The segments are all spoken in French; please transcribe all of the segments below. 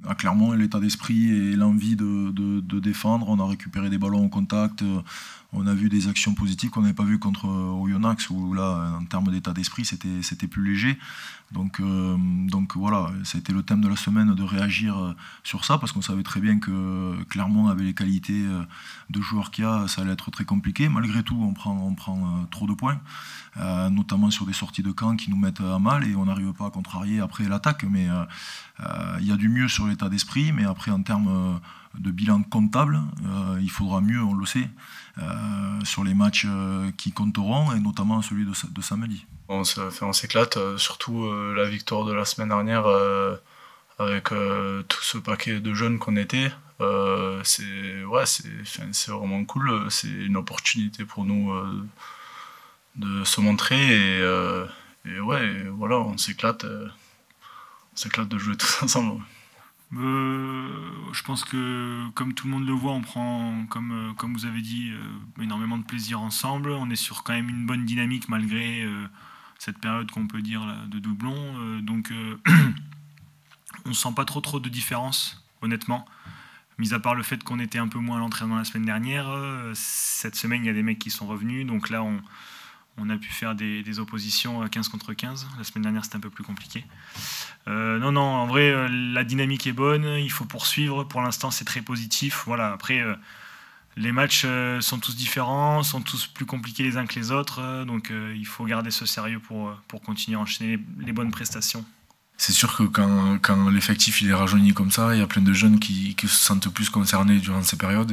À Clermont, l'état d'esprit et l'envie de défendre. On a récupéré des ballons au contact. On a vu des actions positives qu'on n'avait pas vues contre Oyonnax, où là, en termes d'état d'esprit, c'était plus léger. Donc voilà, ça a été le thème de la semaine de réagir sur ça, parce qu'on savait très bien que Clermont avait les qualités de joueurs qu'il y a, ça allait être très compliqué. Malgré tout, on prend trop de points, notamment sur des sorties de camp qui nous mettent à mal, et on n'arrive pas à contrarier après l'attaque. Mais il y a du mieux sur l'état d'esprit, mais après en termes de bilan comptable, il faudra mieux, on le sait, sur les matchs qui compteront, et notamment celui de samedi. On s'éclate, surtout la victoire de la semaine dernière avec tout ce paquet de jeunes qu'on était. C'est vraiment cool, c'est une opportunité pour nous de se montrer, et voilà, on s'éclate de jouer tous ensemble. Je pense que, comme tout le monde le voit, on prend, comme vous avez dit, énormément de plaisir ensemble. On est sur quand même une bonne dynamique malgré cette période qu'on peut dire là, de doublon. Donc on ne sent pas trop de différence, honnêtement. Mis à part le fait qu'on était un peu moins à l'entraînement la semaine dernière, cette semaine, il y a des mecs qui sont revenus. Donc là, on a pu faire des oppositions à 15 contre 15. La semaine dernière, c'était un peu plus compliqué. Non, en vrai, la dynamique est bonne. Il faut poursuivre. Pour l'instant, c'est très positif. Voilà. Après, les matchs sont tous différents, sont tous plus compliqués les uns que les autres. Donc, il faut garder ce sérieux pour continuer à enchaîner les bonnes prestations. C'est sûr que quand l'effectif il est rajeuni comme ça, il y a plein de jeunes qui se sentent plus concernés durant ces périodes,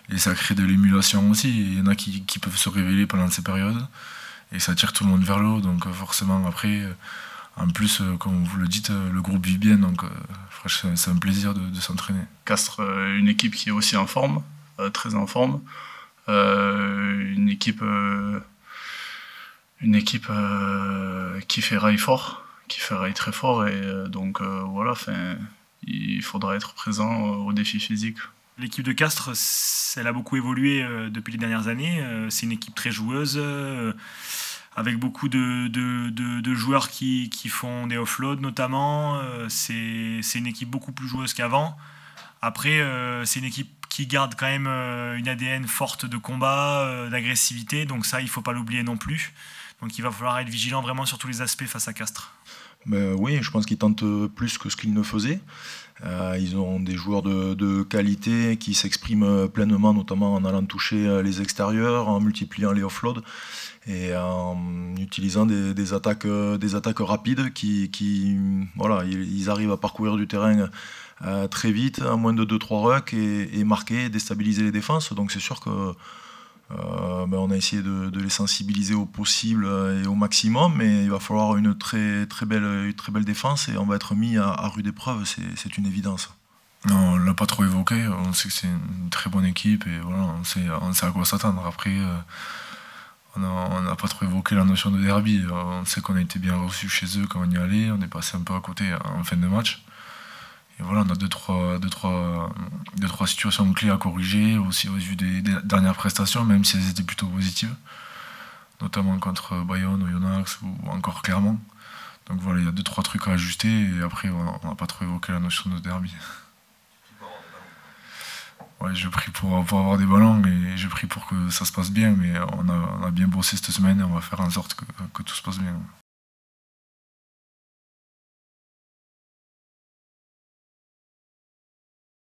et ça crée de l'émulation aussi. Il y en a qui peuvent se révéler pendant ces périodes, et ça tire tout le monde vers le haut. Donc forcément après, en plus, comme vous le dites, le groupe vit bien, donc c'est un plaisir de s'entraîner. Castres, une équipe qui est aussi en forme, très en forme, une équipe qui fait rail fort, qui fait rail très fort, et donc voilà, il faudra être présent au défi physique. L'équipe de Castres, elle a beaucoup évolué depuis les dernières années. C'est une équipe très joueuse, avec beaucoup de joueurs qui font des offloads notamment. C'est une équipe beaucoup plus joueuse qu'avant. Après, c'est une équipe qui garde quand même une ADN forte de combat, d'agressivité. Donc ça, il ne faut pas l'oublier non plus. Donc il va falloir être vigilant vraiment sur tous les aspects face à Castres. Oui, je pense qu'ils tentent plus que ce qu'ils ne faisaient. Ils ont des joueurs de qualité qui s'expriment pleinement, notamment en allant toucher les extérieurs, en multipliant les offloads et en utilisant des attaques rapides voilà, ils arrivent à parcourir du terrain très vite, à moins de 2-3 rucks, et marquer, déstabiliser les défenses. Donc c'est sûr que on a essayé de les sensibiliser au possible et au maximum, mais il va falloir une très belle défense, et on va être mis à rude épreuve, c'est une évidence. Non, on ne l'a pas trop évoqué, on sait que c'est une très bonne équipe, et voilà, on sait à quoi s'attendre. Après, on n'a pas trop évoqué la notion de derby. On sait qu'on a été bien reçus chez eux quand on y allait, on est passé un peu à côté en fin de match. Et voilà, on a deux, trois situations clés à corriger, aussi au vu des dernières prestations, même si elles étaient plutôt positives, notamment contre Bayonne, Oyonnax ou encore Clermont. Donc voilà, il y a 2-3 trucs à ajuster, et après, on n'a pas trop évoqué la notion de derby. Ouais, je prie pour avoir des ballons, et je prie pour que ça se passe bien, mais on a bien bossé cette semaine, et on va faire en sorte que tout se passe bien.